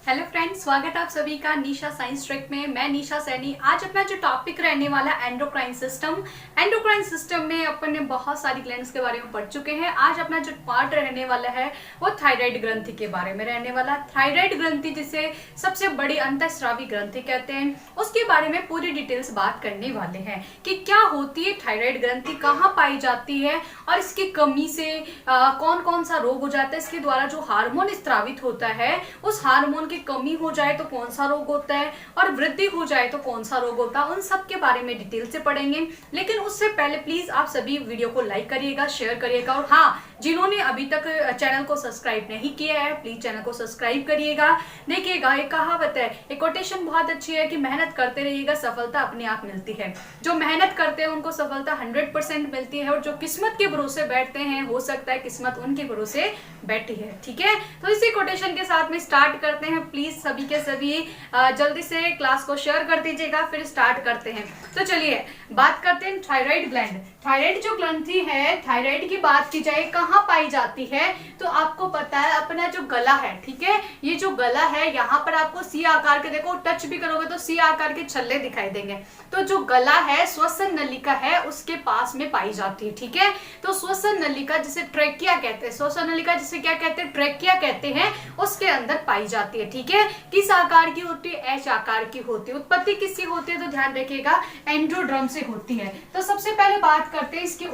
Hello friends, स्वागत है आप सभी का निशा साइंस ट्रैक में। मैं निशा सैनी। आज अपना जो टॉपिक रहने वाला एंडोक्राइन सिस्टम में अपन ने बहुत सारी ग्लैंड्स के बारे में पढ़ चुके हैं। आज अपना जो पार्ट रहने वाला है वो थायराइड ग्रंथि के बारे में रहने वाला। थायराइड ग्रंथि जिसे सबसे बड़ी अंतःस्रावी ग्रंथि कहते हैं, उसके बारे में पूरी डिटेल्स बात करने वाले हैं कि क्या होती है थायराइड ग्रंथि, कहाँ पाई जाती है और इसकी कमी से कौन कौन सा रोग हो जाता है। इसके द्वारा जो हार्मोन स्त्रावित होता है, उस हार्मोन की कमी हो जाए तो कौन सा रोग होता है और वृद्धि हो जाए तो कौन सा रोग होता है, उन सब के बारे में डिटेल से पढ़ेंगे। लेकिन उससे पहले प्लीज आप सभी वीडियो को लाइक करिएगा, शेयर करिएगा और हाँ, जिन्होंने अभी तक चैनल को सब्सक्राइब नहीं किया है प्लीज चैनल को सब्सक्राइब करिएगा। देखिएगा, एक कहावत है, एक कोटेशन बहुत अच्छी है कि मेहनत करते रहिएगा, सफलता अपने आप मिलती है। जो मेहनत करते हैं उनको सफलता 100% मिलती है और जो किस्मत के भरोसे बैठते हैं, हो सकता है किस्मत उनके भरोसे बैठी है। ठीक है, तो इसी कोटेशन के साथ में स्टार्ट करते हैं। प्लीज सभी के सभी जल्दी से क्लास को शेयर कर दीजिएगा, फिर स्टार्ट करते हैं। तो चलिए बात करते हैं थायराइड ग्लैंड। थायराइड जो ग्रंथि है, थायराइड की बात की जाए कहाँ पाई जाती है, तो आपको पता है अपना जो गला है, ठीक है, ये जो गला है यहाँ पर आपको सी आकार के, देखो टच भी करोगे तो सी आकार के छल्ले दिखाई देंगे। तो जो गला है, श्वसन नलिका है, उसके पास में पाई जाती है। ठीक है, तो श्वसन नलिका जिसे ट्रेकिया कहते हैं, श्वसन नलिका जिसे क्या कहते हैं, ट्रेकिया कहते हैं, उसके अंदर पाई जाती है। ठीक है, किस आकार की होती है, एच आकार की होती है। उत्पत्ति किससे होती है, तो ध्यान रखिएगा एंडोड्रम से होती है। तो सबसे पहले बात करते हैं इसकी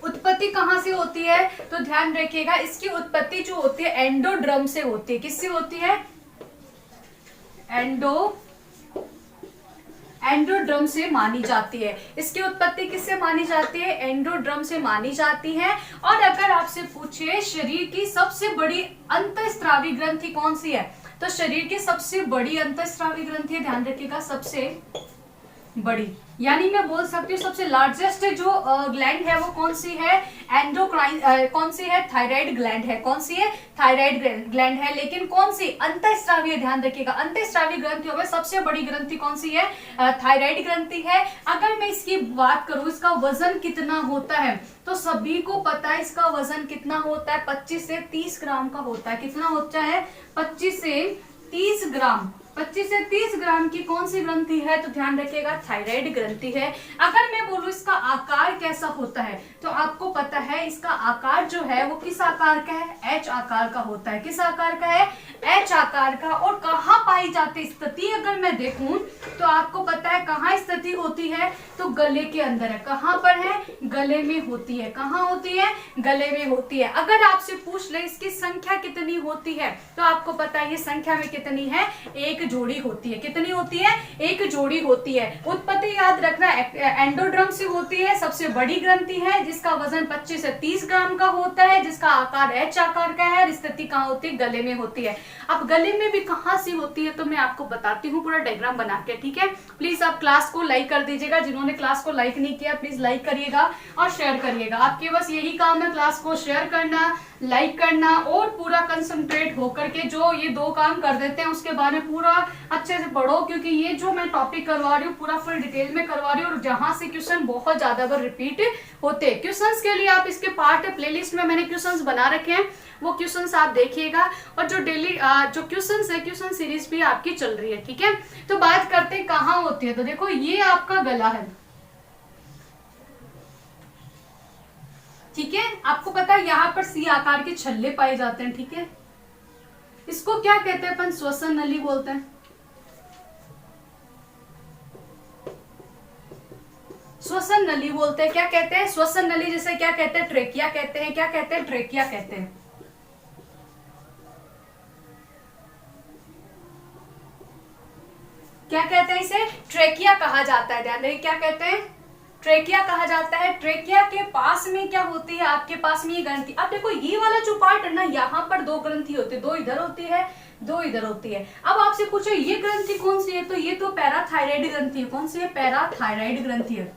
उत्पत्ति कहां से होती है, तो ध्यान रखिएगा इसकी उत्पत्ति जो होती है एंडोड्रम से होती है। किससे होती है, एंडोड्रम से मानी जाती है। इसकी उत्पत्ति किससे मानी जाती है, एंडोड्रम से मानी जाती है। और अगर आपसे पूछे शरीर की सबसे बड़ी अंतःस्रावी ग्रंथि कौन सी है, तो शरीर की सबसे बड़ी अंतःस्रावी ग्रंथि, ध्यान रखिएगा सबसे बड़ी, यानी मैं बोल सकती हूँ सबसे लार्जेस्ट जो ग्लैंड है वो कौन सी है, एंडोक्राइन कौन सी है, थायराइड ग्लैंड है। कौन सी है, थायराइड ग्लैंड है। लेकिन कौन सी, अंतःस्रावी, ध्यान रखिएगा अंतःस्रावी ग्रंथियों में सबसे बड़ी ग्रंथि कौन सी है, थायराइड ग्रंथि है। अगर मैं इसकी बात करूं इसका वजन कितना होता है, तो सभी को पता है इसका वजन कितना होता है, 25 से 30 ग्राम का होता है। कितना होता है, 25 से 30 ग्राम। 25 से 30 ग्राम की कौन सी ग्रंथि है, तो ध्यान रखिएगा थायराइड ग्रंथि है। अगर मैं बोलूं इसका आकार कैसा होता है, तो आपको पता है इसका आकार जो है वो किस आकार का है, एच आकार का होता है। किस आकार का है, एच आकार का। और कहाँ पाई जाती स्थिति अगर मैं देखूं तो आपको पता है कहाँ स्थिति होती है, तो गले के अंदर है। कहाँ पर है, गले में होती है। कहाँ होती है, गले में होती है। अगर आपसे पूछ ले इसकी संख्या कितनी होती है, तो आपको पता है ये संख्या में कितनी है, एक जोड़ी होती है। कितनी होती है, एक जोड़ी होती है। उत्पत्ति याद रखना एंडोड्रम से होती है, सबसे बड़ी ग्रंथि है जिसका वजन 25 से 30 ग्राम का होता है, जिसका आकार एच आकार का है। स्थिति कहाँ होती है, गले में होती है। अब गले में भी कहाँ सी होती है, तो मैं आपको बताती हूँ पूरा डायग्राम बना के। ठीक है, प्लीज आप क्लास को लाइक कर दीजिएगा। जिन्होंने क्लास को लाइक नहीं किया प्लीज लाइक करिएगा और शेयर करिएगा। आपके बस यही काम है, क्लास को शेयर करना, लाइक करना और पूरा कंसंट्रेट होकर के जो ये दो काम कर देते हैं उसके बारे में पूरा अच्छे से पढ़ो, क्योंकि ये जो मैं टॉपिक करवा रही हूँ पूरा फुल डिटेल में करवा रही हूँ और जहां से क्वेश्चन बहुत ज्यादा बार रिपीट होते हैं। क्वेश्चंस के लिए आप इसके पार्ट प्लेलिस्ट में मैंने क्वेश्चंस बना रखे हैं, वो क्वेश्चंस आप देखिएगा। और जो डेली जो क्वेश्चंस है, क्वेश्चन सीरीज भी आपकी चल रही है। ठीक है, तो बात करते हैं कहाँ होती है। तो देखो ये आपका गला है, ठीक है, आपको पता है यहाँ पर सी आकार के छल्ले पाए जाते हैं। ठीक है, इसको क्या कहते हैं अपन, श्वसन नली बोलते हैं। श्वसन नली बोलते हैं, क्या कहते हैं, श्वसन नली। जिसे क्या कहते हैं, ट्रेकिया कहते हैं। क्या कहते हैं, ट्रेकिया कहते हैं। क्या कहते हैं, इसे ट्रेकिया कहा जाता है। ध्यान रखिए, क्या कहते हैं, ट्रेकिया कहा जाता है। ट्रेकिया के पास में क्या होती है, आपके पास में ये ग्रंथि। अब देखो ये वाला जो पार्ट है ना, यहाँ पर दो ग्रंथि होती है, दो इधर होती है, दो इधर होती है। अब आपसे पूछे ये ग्रंथि कौन सी है, तो ये तो पैराथायराइड ग्रंथि है। कौन सी है, पैराथायराइड ग्रंथि है,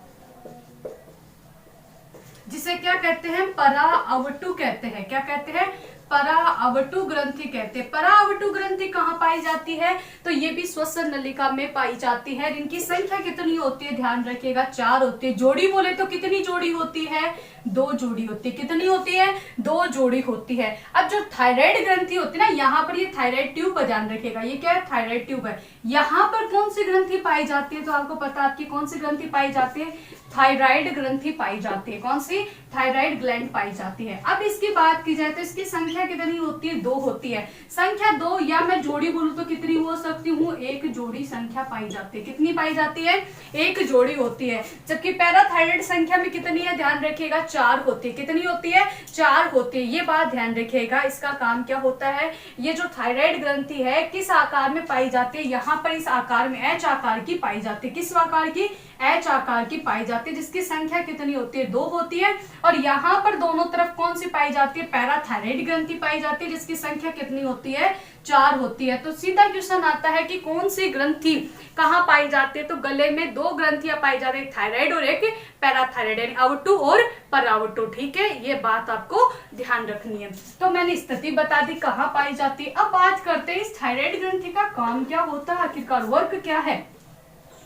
जिसे क्या कहते हैं, पराअवटु कहते हैं। क्या कहते हैं, पराअवटु ग्रंथि कहते हैं। पराअवटु ग्रंथि कहाँ पाई जाती है, तो ये भी श्वसन नलिका में पाई जाती है। इनकी संख्या कितनी होती है, ध्यान रखिएगा, 4 होती है। जोड़ी बोले तो कितनी जोड़ी होती है, 2 जोड़ी होती है। कितनी होती है, 2 जोड़ी होती है। अब जो थायराइड ग्रंथि होती है ना, यहाँ पर ये थायराइड ट्यूब पर ध्यान रखिएगा, ये क्या है, थायराइड ट्यूब है। यहाँ पर कौन सी ग्रंथि पाई जाती है, तो आपको पता है आपकी कौन सी ग्रंथि पाई जाती है, थायराइड ग्रंथि पाई जाती है। कौन सी, थायराइड ग्लैंड पाई जाती है। अब इसकी बात की जाए तो इसकी संख्या कितनी होती है, 2 होती है। संख्या 2, या मैं जोड़ी बोलूं तो कितनी हो सकती हूँ, 1 जोड़ी संख्या पाई जाती है। कितनी पाई जाती है, 1 जोड़ी होती है। जबकि पैराथायराइड संख्या में कितनी है, ध्यान रखिएगा, 4 होती है। कितनी होती है, 4 होती है। ये बात ध्यान रखिएगा। इसका काम क्या होता है, ये जो थायराइड ग्रंथि है किस आकार में पाई जाती है, यहाँ पर इस आकार में एच आकार की पाई जाती है। किस आकार की, एच आकार की पाई जाती है, जिसकी संख्या कितनी होती है, 2 होती है। और यहाँ पर दोनों तरफ कौन सी पाई जाती है, पैराथायराइड ग्रंथि पाई जाती है, जिसकी संख्या कितनी होती है, 4 होती है। तो सीधा क्वेश्चन आता है कि कौन सी ग्रंथि कहाँ पाई जाती है, तो गले में 2 ग्रंथियां पाई जाती है, थायराइड और एक पैराथायराइड, यानी अवटु और परावटु। ठीक है, ये बात आपको ध्यान रखनी है। तो मैंने स्थिति बता दी कहाँ पाई जाती है। अब बात करते हैं इस थायराइड ग्रंथि का काम क्या होता है, आखिरकार वर्क क्या है।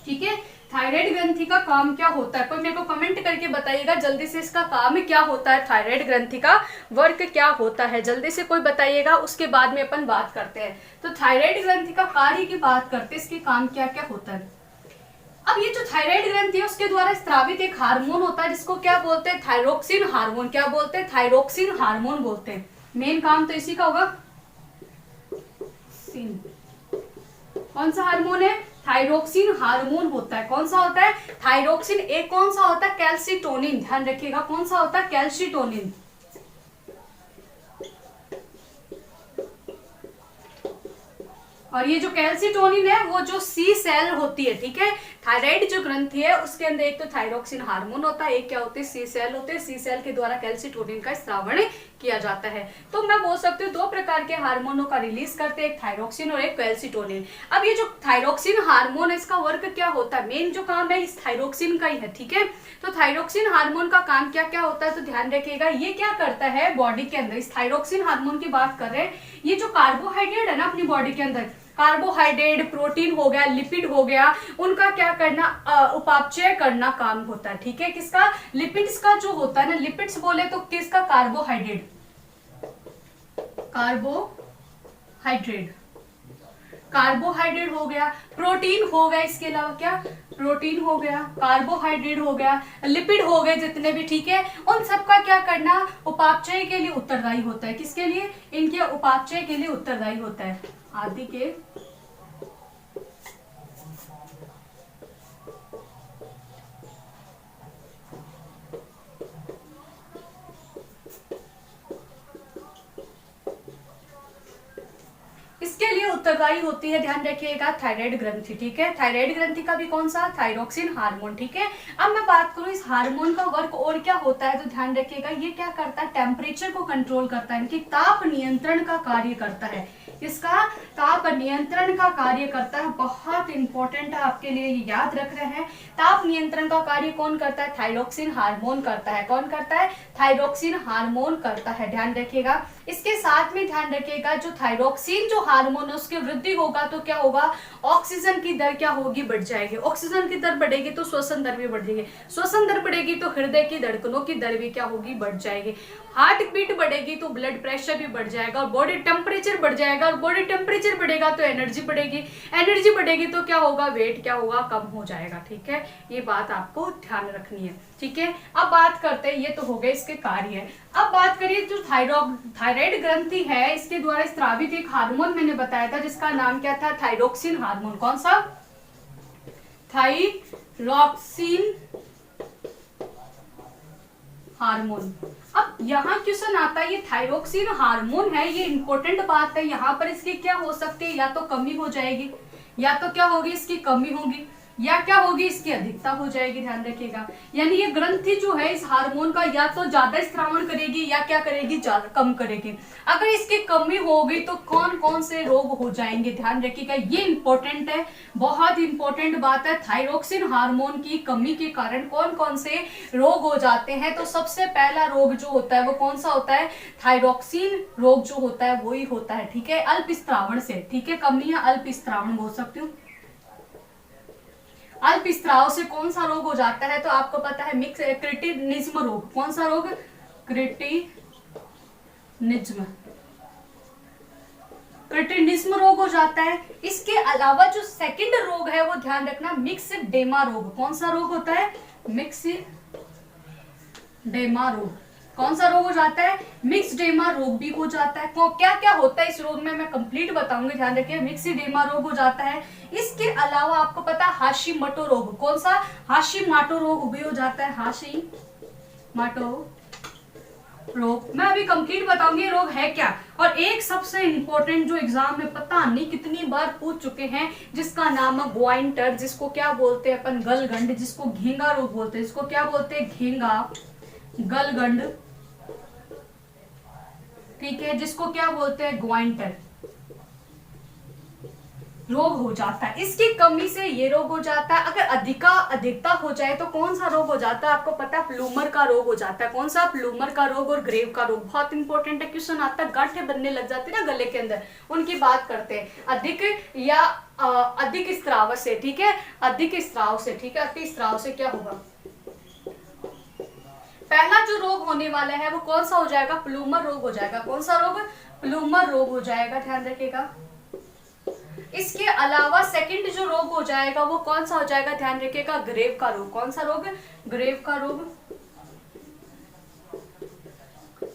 ठीक है, थायराइड ग्रंथि का काम क्या होता है, कोई मेरे को कमेंट करके बताइएगा जल्दी से, इसका काम क्या होता है, थायराइड ग्रंथि का वर्क क्या होता है, जल्दी से कोई बताइएगा। उसके बाद में अपन बात करते हैं। तो थायराइड ग्रंथि का कार्य की बात करते हैं, इसके काम क्या क्या होता है। अब ये जो थायराइड ग्रंथि है उसके द्वारा स्रावित एक हार्मोन होता है, जिसको क्या बोलते हैं, थायरोक्सिन हार्मोन। क्या बोलते हैं, थायरोक्सिन हार्मोन बोलते हैं। मेन काम तो इसी का होगा। कौन सा हार्मोन है, थायरोक्सिन हार्मोन होता है। कौन सा होता है, थायरोक्सिन। एक कौन सा होता है, कैल्सिटोनिन। ध्यान रखिएगा, कौन सा होता है, कैल्सिटोनिन। और ये जो कैल्सिटोनिन है वो जो सी सेल होती है, ठीक है, थायराइड जो ग्रंथि है उसके अंदर एक तो थायरोक्सिन हार्मोन होता है, एक क्या होते हैं, सी सेल होते हैं। सी सेल के द्वारा कैल्सिटोनिन का स्रावण किया जाता है। तो मैं बोल सकती हूँ 2 प्रकार के हार्मोनों का रिलीज करते हैं, एक थायरोक्सिन और एक कैल्सिटोनिन। अब ये जो थायरोक्सिन हार्मोन है इसका वर्क क्या होता है, मेन जो काम है इस थायरोक्सिन का ही है। ठीक है, तो थायरोक्सिन हार्मोन का काम क्या क्या होता है, तो ध्यान रखिएगा, ये क्या करता है बॉडी के अंदर, इस थायरोक्सिन हार्मोन की बात कर रहे हैं, ये जो कार्बोहाइड्रेट है ना अपनी बॉडी के अंदर, कार्बोहाइड्रेट, प्रोटीन हो गया, लिपिड हो गया, उनका क्या करना, उपापचय करना काम होता है। ठीक है, किसका, लिपिड्स का जो होता है ना, लिपिड्स बोले तो किसका, कार्बोहाइड्रेट, कार्बोहाइड्रेट, कार्बोहाइड्रेट हो गया, प्रोटीन हो गया, इसके अलावा क्या, प्रोटीन हो गया, कार्बोहाइड्रेट हो गया, लिपिड हो गए जितने भी। ठीक है, उन सबका क्या करना, उपापचय के लिए उत्तरदायी होता है। किसके लिए, इनके उपापचय के लिए उत्तरदायी होता है, आदि के इसके लिए उत्तरदायी होती है, ध्यान रखिएगा, थायराइड ग्रंथि। ठीक है, थायराइड ग्रंथि का भी कौन सा, थायरोक्सिन हार्मोन। ठीक है, अब मैं बात करूं इस हार्मोन का वर्क और क्या होता है, तो ध्यान रखिएगा, ये क्या करता है, टेम्परेचर को कंट्रोल करता है, इनकी ताप नियंत्रण का कार्य करता है। इसका ताप नियंत्रण का कार्य करता है, बहुत इंपॉर्टेंट है आपके लिए, ये याद रख रहे हैं। ताप नियंत्रण का कार्य कौन करता है, थायरोक्सिन हार्मोन करता है। कौन करता है, थायरोक्सिन हार्मोन करता है, ध्यान रखिएगा। इसके साथ में ध्यान रखिएगा, जो थायरोक्सिन जो हार्मोन है उसकी वृद्धि होगा तो क्या होगा, ऑक्सीजन की दर क्या होगी, बढ़ जाएगी। ऑक्सीजन की दर बढ़ेगी तो श्वसन दर भी बढ़ जाएगी, श्वसन दर बढ़ेगी तो हृदय की धड़कनों की दर भी क्या होगी, बढ़ जाएगी। हार्ट बीट बढ़ेगी तो ब्लड प्रेशर भी बढ़ जाएगा, और बॉडी टेम्परेचर बढ़ जाएगा, और बॉडी टेम्परेचर बढ़ेगा तो एनर्जी बढ़ेगी, एनर्जी बढ़ेगी तो क्या होगा, वेट क्या होगा, कम हो जाएगा। ठीक है, ये बात आपको ध्यान रखनी है। ठीक है, अब बात करते हैं, ये तो हो गए इसके कार्य। अब बात करिए जो थायराइड ग्रंथि है इसके द्वारा स्रावित एक हार्मोन मैंने बताया था जिसका नाम क्या था, थायरोक्सिन हार्मोन। कौन सा, थायरोक्सिन हार्मोन। अब यहाँ क्वेश्चन आता है, ये थायरोक्सिन हार्मोन है, ये इंपॉर्टेंट बात है, यहाँ पर इसकी क्या हो सकती है, या तो कमी हो जाएगी, या तो क्या होगी, इसकी कमी होगी, या क्या होगी, इसकी अधिकता हो जाएगी, ध्यान रखिएगा। यानी ये ग्रंथि जो है इस हार्मोन का या तो ज्यादा स्त्रावण करेगी या क्या करेगी, ज्यादा कम करेगी। अगर इसकी कमी होगी तो कौन कौन से रोग हो जाएंगे, ध्यान रखिएगा, ये इंपॉर्टेंट है, बहुत इंपॉर्टेंट बात है। थायरोक्सिन हार्मोन की कमी के कारण कौन कौन से रोग हो जाते हैं। तो सबसे पहला रोग जो होता है वो कौन सा होता है, थायरोक्सिन रोग जो होता है वही होता है, ठीक है, अल्प स्त्रावण से, ठीक है, कमी या अल्प स्त्रावण बोल सकती हूँ। अल्प स्त्राव से कौन सा रोग हो जाता है, तो आपको पता है मिक्स क्रिटिनिज्म रोग। कौन सा रोग, क्रिटिनिज्म, क्रिटिनिज्म रोग हो जाता है। इसके अलावा जो सेकंड रोग है वो ध्यान रखना, मिक्सडेमा रोग। कौन सा रोग होता है, मिक्सडेमा रोग। कौन सा रोग हो जाता है, मिक्सडेमा रोग भी हो जाता है। क्या क्या होता है इस रोग में मैं कंप्लीट बताऊंगी, ध्यान रखिए। मिक्सडेमा रोग हो जाता है। इसके अलावा आपको पता है हाशिमोटो रोग। कौन सा, हाशिमोटो रोग भी हो जाता है, हाशिमोटो रोग। मैं अभी कंप्लीट बताऊंगी रोग है क्या। और एक सबसे इंपॉर्टेंट जो एग्जाम में पता नहीं कितनी बार पूछ चुके हैं, जिसका नाम है ग्वाइंटर, जिसको क्या बोलते हैं अपन, गलगंड, जिसको घेंगा रोग बोलते हैं, जिसको क्या बोलते हैं, घेंगा, गलगंड, ठीक है, जिसको क्या बोलते हैं, ग्वाइंटर रोग हो जाता है। इसकी कमी से ये रोग हो जाता है। अगर अधिकता हो जाए तो कौन सा रोग हो जाता है, आपको पता है, प्लूमर का रोग हो जाता है। कौन सा, प्लूमर का रोग और ग्रेव का रोग। बहुत इंपॉर्टेंट है, क्वेश्चन आता है, गांठें बनने लग जाती है ना गले के अंदर, उनकी बात करते हैं। अधिक या अधिक स्त्राव से, ठीक है, अधिक स्त्राव से, ठीक है, अति स्त्राव से क्या होगा। पहला जो रोग होने वाला है वो कौन सा हो जाएगा, प्लूमर रोग हो जाएगा। कौन सा रोग, प्लूमर रोग हो जाएगा, ध्यान रखिएगा। इसके अलावा सेकंड जो रोग हो जाएगा वो कौन सा हो जाएगा, ध्यान रखिएगा, ग्रेव का रोग। कौन सा रोग, ग्रेव का रोग।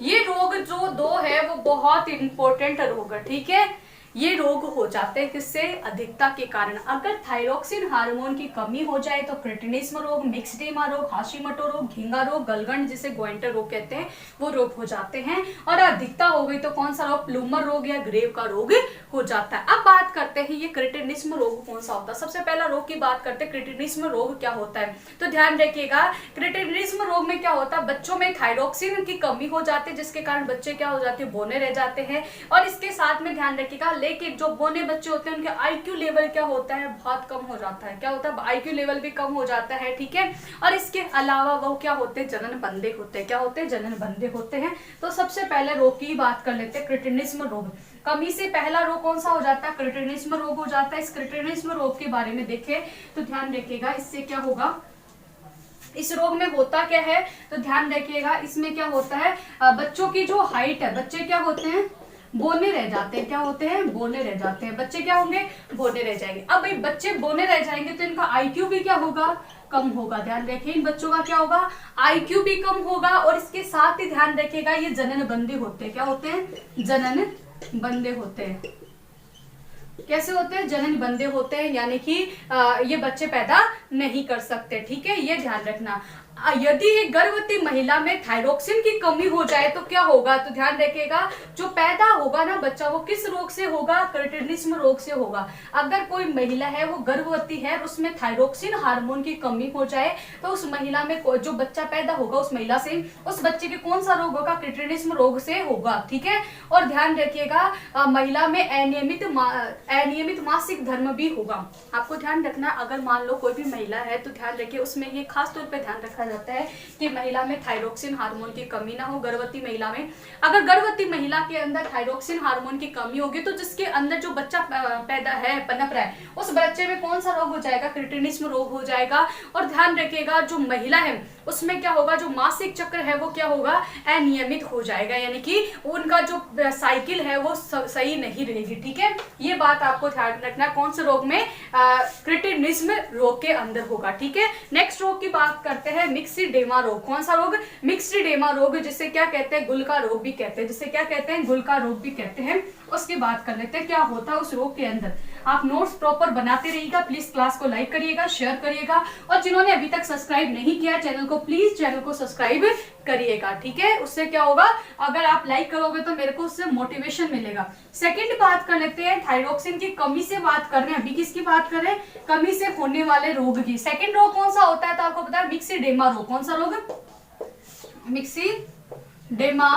ये रोग जो दो है वो बहुत इंपॉर्टेंट रोग है, ठीक है। ये रोग हो जाते हैं किससे, अधिकता के कारण। अगर थायरोक्सिन हार्मोन की कमी हो जाए तो क्रिटिनिज्म रोग, मिक्सडेमा रोग, हाशिमोटो रोग, घेंगा रोग, गलगंड जिसे ग्वाइंटर रोग कहते हैं, वो रोग हो जाते हैं। और अधिकता हो गई तो कौन सा रोग, प्लूमर रोग या ग्रेव का रोग हो जाता है। अब बात करते हैं ये क्रिटिनिज्म रोग कौन सा होता है। सबसे पहला रोग की बात करते हैं, क्रिटिनिज्म रोग क्या होता है। तो ध्यान रखिएगा, क्रिटिनिज्म रोग में क्या होता है, बच्चों में थायरोक्सिन की कमी हो जाती है, जिसके कारण बच्चे क्या हो जाते हैं, बौने रह जाते हैं। और इसके साथ में ध्यान रखिएगा, लेकिन जो बौने बच्चे होते हैं उनके आईक्यू लेवल क्या होता है, बहुत कम हो जाता है। क्या होता है, आईक्यू लेवल भी कम हो जाता है, ठीक है। और इसके अलावा वो क्या होते हैं, जनन बंदे होते हैं। क्या होते हैं, जनन बंदे होते हैं। तो सबसे पहले रोग की बात कर लेते हैं, क्रिटिनिज्म रोग। कमी से पहला रोग कौन सा हो जाता है, क्रिटिनिज्म रोग हो जाता है। इस क्रिटिनिज्म रोग के बारे में देखें तो ध्यान रखिएगा, इससे क्या होगा, इस रोग में होता क्या है, तो ध्यान रखिएगा, इसमें क्या होता है, बच्चों की जो हाइट है, बच्चे क्या होते हैं, बोने रह जाते हैं। क्या होते हैं, बोने रह जाते हैं। बच्चे क्या होंगे, बोने रह जाएंगे। अब भाई बच्चे बोने रह जाएंगे तो इनका आईक्यू भी क्या होगा, कम होगा। ध्यान रखिए, इन बच्चों का क्या होगा, आईक्यू भी कम होगा। और इसके साथ ही ध्यान रखिएगा, ये जनन बंदे होते हैं। क्या होते हैं, जनन बंदे होते हैं। कैसे होते हैं, जनन बंदे होते हैं, यानी कि ये बच्चे पैदा नहीं कर सकते, ठीक है, ये ध्यान रखना। यदि एक गर्भवती महिला में थायरोक्सिन की कमी हो जाए तो क्या होगा, तो ध्यान रखिएगा, जो पैदा होगा ना बच्चा वो किस रोग से होगा, क्रिटिनिज्म रोग से होगा। अगर कोई महिला है वो गर्भवती है, उसमें थायरोक्सिन हार्मोन की कमी हो जाए तो उस महिला में जो बच्चा पैदा होगा उस महिला से, उस बच्चे के कौन सा रोग होगा, क्रिटिनिज्म रोग से होगा, ठीक है। और ध्यान रखिएगा, महिला में अनियमित मासिक धर्म भी होगा। आपको ध्यान रखना, अगर मान लो कोई भी महिला है तो ध्यान रखिए, उसमें ये खास तौर पर ध्यान रखा जाता है कि महिला में थायरोक्सिन हार्मोन की कमी ना हो। गर्भवती महिला में, अगर गर्भवती महिला के अंदर थायरोक्सिन हार्मोन की कमी होगी तो जिसके अंदर जो बच्चा पैदा है, पनप रहा है, उस बच्चे में कौन सा रोग हो जाएगा, क्रिटिनिज्म रोग हो जाएगा। और ध्यान रखिएगा, जो महिला है उसमें क्या होगा, जो मासिक चक्र है वो क्या होगा, अनियमित हो जाएगा, यानी कि उनका जो साइकिल है वो सही नहीं रहेगी, ठीक है। ये बात आपको ध्यान रखना, कौन से रोग में, क्रिटिनिज्म रोग के अंदर होगा, ठीक है। नेक्स्ट रोग की बात करते हैं, मिक्सडेमा रोग। कौन सा रोग, मिक्सडेमा रोग, जिसे क्या कहते हैं, गुल का रोग भी कहते हैं, जिसे क्या कहते हैं, गुल का रोग भी कहते हैं। उसकी बात कर लेते हैं, क्या होता है उस रोग के अंदर। आप नोट्स प्रॉपर बनाते रहिएगा, प्लीज क्लास को लाइक करिएगा, शेयर करिएगा, और जिन्होंने अभी तक सब्सक्राइब नहीं किया चैनल को, प्लीज चैनल को सब्सक्राइब करिएगा, ठीक है। उससे क्या होगा, अगर आप लाइक करोगे तो मेरे को उससे मोटिवेशन मिलेगा। सेकंड बात कर लेते हैं, थायरॉक्सिन की कमी से बात कर रहे हैं, अभी किसकी बात कर रहे हैं, कमी से होने वाले रोग की। सेकंड रोग कौन सा होता है, तो आपको पता है मिक्सीडेमा रोग। कौन सा रोग, मिक्सीडेमा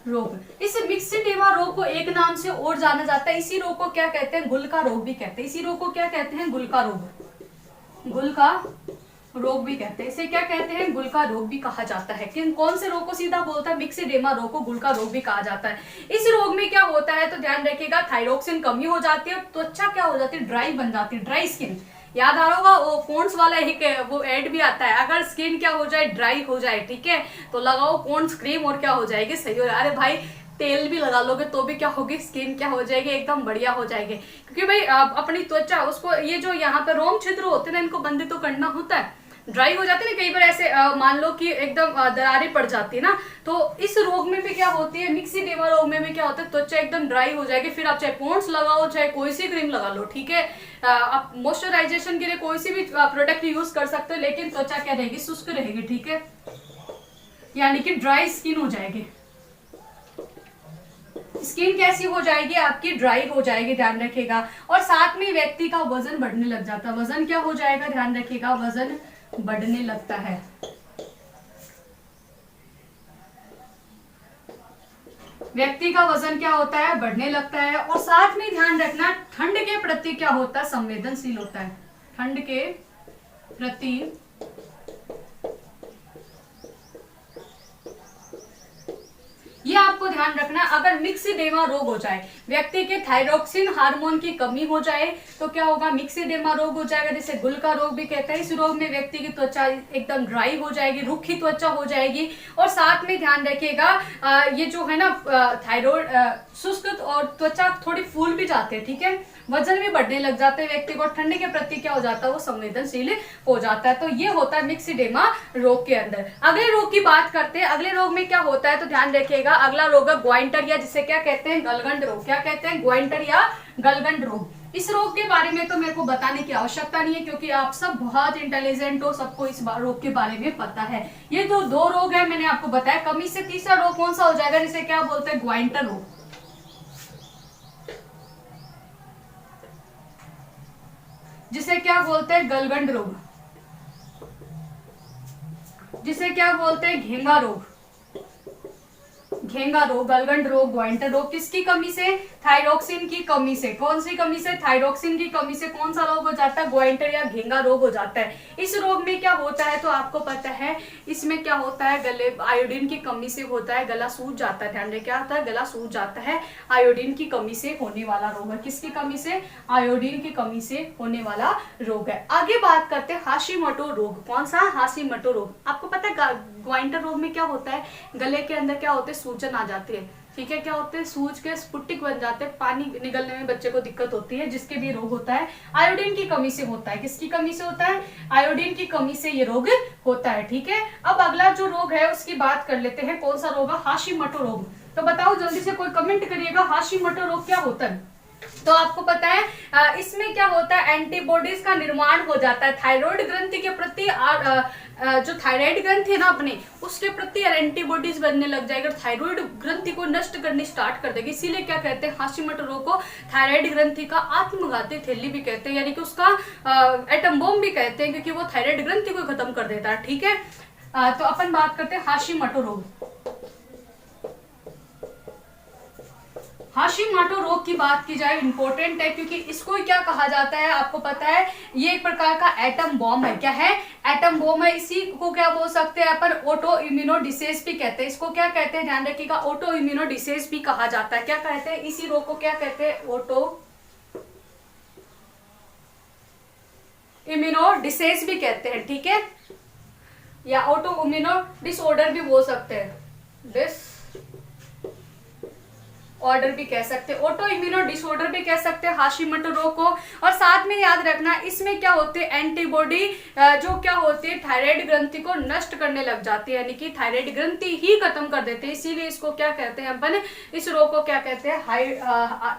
रोग। इस मिक्सीडेमा रोग को एक नाम से और जाना जाता है, इसी रोग को क्या कहते हैं, गुल का रोग भी कहते हैं। इसी रोग को क्या कहते हैं, गुल का रोग, गुल का रोग भी कहते हैं। इसे क्या कहते हैं, गुल का रोग भी कहा जाता है। किन कौन से रोग को सीधा बोलता है, मिक्सीडेमा रोग को गुल का रोग भी कहा जाता है। इस रोग में क्या होता है, तो ध्यान रखिएगा, थायरॉक्सिन कमी हो जाती है, त्वचा क्या हो जाती है, ड्राई बन जाती है, ड्राई स्किन। याद आ रहा होगा वो पॉन्ड्स वाला एक वो एड भी आता है, अगर स्किन क्या हो जाए, ड्राई हो जाए, ठीक है, तो लगाओ पॉन्ड्स क्रीम और क्या हो जाएगी, सही हो जाए। अरे भाई तेल भी लगा लोगे तो भी क्या होगी, स्किन क्या हो जाएगी, एकदम बढ़िया हो जाएगी। क्योंकि भाई अपनी त्वचा उसको, ये जो यहाँ पे रोम छिद्र होते हैं ना, इनको बंद तो करना होता है, ड्राई हो जाती है ना कई बार ऐसे, मान लो कि एकदम दरारें पड़ जाती है ना, तो इस रोग में भी क्या होती है, मिक्सीडेमा रोग में भी क्या होता है, त्वचा एकदम ड्राई हो जाएगी। फिर आप चाहे पॉन्ड्स लगाओ, चाहे कोई सी क्रीम लगा लो, ठीक है, आप मॉइस्चराइजेशन के लिए कोई सी भी प्रोडक्ट यूज कर सकते हो, लेकिन त्वचा क्या रहेगी, शुष्क रहेगी, ठीक है, यानी कि ड्राई स्किन हो जाएगी। स्किन कैसी हो जाएगी, आपकी ड्राई हो जाएगी, ध्यान रखिएगा। और साथ में व्यक्ति का वजन बढ़ने लग जाता है, वजन क्या हो जाएगा, ध्यान रखिएगा, वजन बढ़ने लगता है। व्यक्ति का वजन क्या होता है, बढ़ने लगता है। और साथ में ध्यान रखना, ठंड के प्रति क्या होता है, संवेदनशील होता है, ठंड के प्रति ये आपको ध्यान रखना। अगर मिक्सीडेमा रोग हो जाए, व्यक्ति के थायरॉक्सिन हार्मोन की कमी हो जाए, तो क्या होगा, मिक्सीडेमा रोग हो जाएगा, जिसे गुल का रोग भी कहते हैं। इस रोग में व्यक्ति की त्वचा एकदम ड्राई हो जाएगी, रूखी त्वचा हो जाएगी। और साथ में ध्यान रखिएगा, ये जो है ना थायराइड शुष्क और त्वचा थोड़ी फूल भी जाते हैं, ठीक है, वजन भी बढ़ने लग जाते हैं, व्यक्ति को ठंड के प्रति क्या हो जाता है, वो संवेदनशील हो जाता है। तो ये होता है मिक्सीडेमा रोग के अंदर। अगले रोग की बात करते हैं, अगले रोग में क्या होता है, तो ध्यान रखिएगा, अगला रोग है ग्वाइंटर, या जिसे क्या कहते हैं, गलगंड रोग। क्या कहते हैं, ग्वाइंटर या गलगंड रोग। इस रोग के बारे में तो मेरे को बताने की आवश्यकता नहीं है, क्योंकि आप सब बहुत इंटेलिजेंट हो, सबको इस रोग के बारे में पता है। ये जो दो रोग है मैंने आपको बताया, कमी से तीसरा रोग कौन सा हो जाएगा, जिसे क्या बोलते हैं, ग्वाइंटर रोग, जिसे क्या बोलते हैं, गलगंड रोग, जिसे क्या बोलते हैं, घेंगा रोग, घेंगा रोग, गलगंड रोग, ग्वाइंटर रोग। किसकी कमी से, थायरॉक्सिन की कमी से। कौन सी कमी से, थायरॉक्सिन की कमी से कौन सा रोग हो जाता है, ग्वाइंटर या घेंगा रोग हो जाता है। इस रोग में क्या होता है, तो आपको पता है, इसमें क्या होता है, गले आयोडीन की कमी से होता है, गला सूज जाता है। ध्यान रखिए, क्या होता है, गला सूज जाता है, आयोडीन की कमी से होने वाला रोग है। किसकी कमी से, आयोडीन की कमी से होने वाला रोग है। आगे बात करते हैं हाशिमोटो रोग। कौन सा, हाशिमोटो रोग। आपको पता है ग्वाइंटर रोग में क्या होता है, गले के अंदर क्या होते हैं, सूजन आ जाती है, ठीक है, क्या होते हैं, सूज के स्फुटिक बन जाते हैं, पानी निकलने में बच्चे को दिक्कत होती है, जिसके भी रोग होता है आयोडीन की कमी से होता है। किसकी कमी से होता है, आयोडीन की कमी से ये रोग होता है, ठीक है। अब अगला जो रोग है उसकी बात कर लेते हैं, कौन सा रोग है, हाशिमोटो रोग। तो बताओ जल्दी से, कोई कमेंट करिएगा, हाशिमोटो रोग क्या होता है। तो आपको पता है इसमें क्या होता है, एंटीबॉडीज का निर्माण हो जाता है थायराइड ग्रंथि के प्रति। जो थायराइड ग्रंथि है ना अपने, उसके प्रति एंटीबॉडीज बनने लग जाएगा, थायराइड ग्रंथि को नष्ट करनी स्टार्ट कर देगी। इसीलिए क्या कहते हैं, हाशिमोटो रोग को थायराइड ग्रंथि का आत्मघाती थैली भी कहते हैं, यानी कि उसका एटम बॉम्ब भी कहते हैं, क्योंकि वो थायराइड ग्रंथि को खत्म कर देता है, ठीक है। तो अपन बात करते हैं हाशिमोटो रोग। हाशिमोटो रोग की बात की जाए, इंपॉर्टेंट है, क्योंकि इसको क्या कहा जाता है, आपको पता है, ये एक प्रकार का एटम बॉम्ब है। क्या है, एटम बॉम्ब है। इसी को क्या बोल सकते हैं अपन, ऑटो इम्यूनो डिसीज भी कहते हैं। इसको क्या कहते हैं, ध्यान रखिएगा, ऑटो इम्यूनो डिसीज भी कहा जाता है। क्या कहते हैं, इसी रोग को क्या कहते हैं, ऑटो इम्यूनो डिसीज भी कहते हैं, ठीक है, या ऑटो इम्यूनो डिसऑर्डर भी बोल सकते हैं, ऑर्डर भी कह सकते हैं, ऑटो इम्यूनो डिसऑर्डर भी कह सकते हैं हाशिमोटो रोग को। और साथ में याद रखना इसमें क्या होते हैं, एंटीबॉडी जो क्या होती है थायराइड ग्रंथि को नष्ट करने लग जाती है, यानी कि थायराइड ग्रंथि ही खत्म कर देते हैं। इसीलिए इसको क्या कहते हैं अपन, इस रोग को क्या कहते हैं,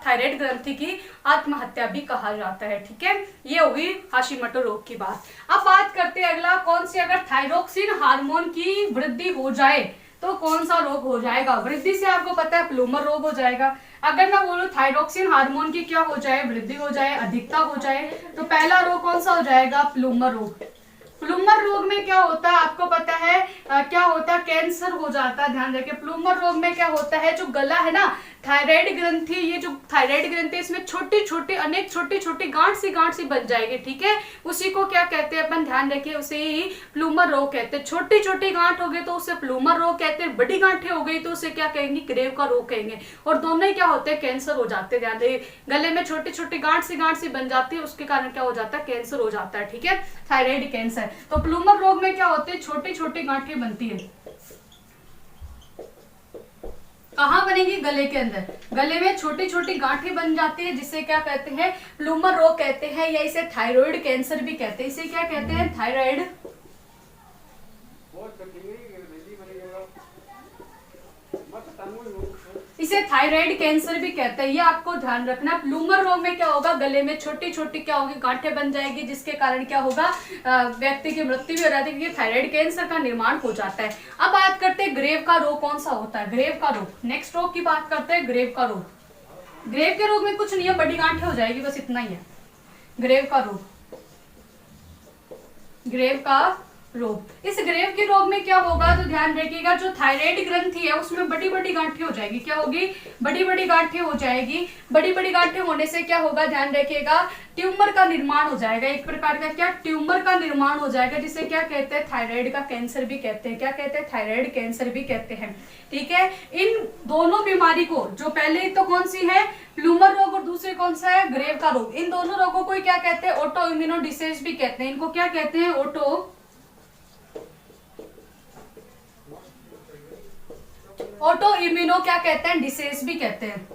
थायराइड ग्रंथि की आत्महत्या भी कहा जाता है। ठीक है, ये होगी हाशिमोटो रोग की बात। अब बात करते हैं अगला, कौन सी, अगर थायरोक्सिन हार्मोन की वृद्धि हो जाए तो कौन सा रोग हो जाएगा। वृद्धि से आपको पता है प्लूमर रोग हो जाएगा। अगर मैं बोलूं थायरोक्सिन हार्मोन की क्या हो जाए, वृद्धि हो जाए, अधिकता हो जाए, तो पहला रोग कौन सा हो जाएगा, प्लूमर रोग। प्लूमर रोग में क्या होता है आपको पता है, क्या होता है, कैंसर हो जाता है। ध्यान रखिए, प्लूमर रोग में क्या होता है, जो गला है ना, थायराइड ग्रंथि, ये जो थायराइड ग्रंथि इसमें छोटी छोटी अनेक छोटी छोटी गांठ सी बन जाएगी। ठीक है, उसी को क्या कहते हैं अपन, ध्यान रखिए, उसे ही प्लूमर रोग कहते हैं। छोटी छोटी गांठ हो गई तो उसे प्लूमर रोग कहते हैं, बड़ी गांठें हो गई तो उसे क्या कहेंगे, ग्रेव का रोग कहेंगे। और दोनों ही क्या होते हैं, कैंसर हो जाते हैं। ध्यान रखिए, गले में छोटी छोटी गांठ सी बन जाती है, उसके कारण क्या हो जाता है, कैंसर हो जाता है। ठीक है, थायराइड कैंसर। तो प्लूमर रोग में क्या होते हैं, छोटी छोटी गांठें बनती है। कहाँ बनेगी, गले के अंदर, गले में छोटी छोटी गांठें बन जाती है, जिसे क्या कहते हैं, प्लूमर रोग कहते हैं, या इसे थायराइड कैंसर भी कहते हैं। इसे क्या कहते हैं, थायराइड, इसे थायराइड कैंसर भी कहते हैं। ये आपको ध्यान रखना। प्लूमर रोग में क्या होगा, गले में छोटी छोटी क्या होगी, गांठें बन जाएगी, जिसके कारण क्या होगा, व्यक्ति की मृत्यु भी हो जाती है, क्योंकि थायराइड कैंसर का निर्माण हो जाता है। अब बात करते हैं ग्रेव का रोग कौन सा होता है, ग्रेव का रोग। नेक्स्ट रोग की बात करते हैं, ग्रेव का रोग। ग्रेव के रोग में कुछ नहीं है, बड़ी गांठें हो जाएगी, बस इतना ही है ग्रेव का रोग। ग्रेव का रोग, इस ग्रेव के रोग में क्या होगा, तो ध्यान रखिएगा, जो थायराइड ग्रंथि है उसमें बड़ी बड़ी गांठें हो जाएगी। क्या होगी, बड़ी बड़ी गांठें हो जाएगी। बड़ी बड़ी गांठें होने से क्या होगा, ध्यान रखिएगा, ट्यूमर का निर्माण हो जाएगा। एक प्रकार का क्या, ट्यूमर का निर्माण हो जाएगा, जिसे क्या कहते हैं, थायराइड का कैंसर भी कहते हैं। क्या कहते हैं, थायराइड कैंसर भी कहते हैं। ठीक है, इन दोनों बीमारी को, जो पहले तो कौन सी है, प्लूमर रोग, और दूसरे कौन सा है, ग्रेव का रोग, इन दोनों रोगों को क्या कहते हैं, ऑटो इम्यूनो डिसीज भी कहते हैं। इनको क्या कहते हैं, ऑटो इम्यूनो क्या कहते हैं, डिसीज भी कहते हैं।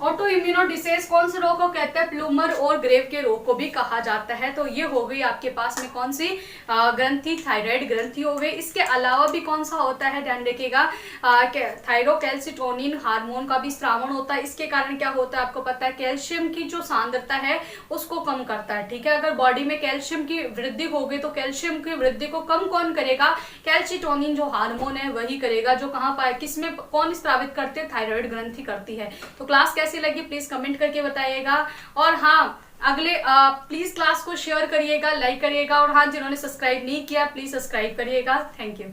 ऑटो इम्यूनो डिसीज कौन से रोग को कहते हैं, प्लूमर और ग्रेव के रोग को भी कहा जाता है। तो ये हो गई आपके पास में कौन सी ग्रंथि, थायराइड ग्रंथि हो गई। इसके अलावा भी कौन सा होता है, ध्यान रखिएगा, थायरोकैल्सिटोनिन हार्मोन का भी स्रावण होता है। इसके कारण क्या होता है आपको पता है, कैल्शियम की जो सांद्रता है उसको कम करता है। ठीक है, अगर बॉडी में कैल्शियम की वृद्धि होगी तो कैल्शियम की वृद्धि को कम कौन करेगा, कैल्सिटोनिन जो हार्मोन है वही करेगा, जो कहाँ पाए, किसमें, कौन स्रावित करते हैं, थायराइड ग्रंथि करती है। तो क्लास कैसी लगी प्लीज कमेंट करके बताइएगा। और हाँ, अगले प्लीज क्लास को शेयर करिएगा, लाइक करिएगा, और हाँ, जिन्होंने सब्सक्राइब नहीं किया प्लीज सब्सक्राइब करिएगा। Thank you.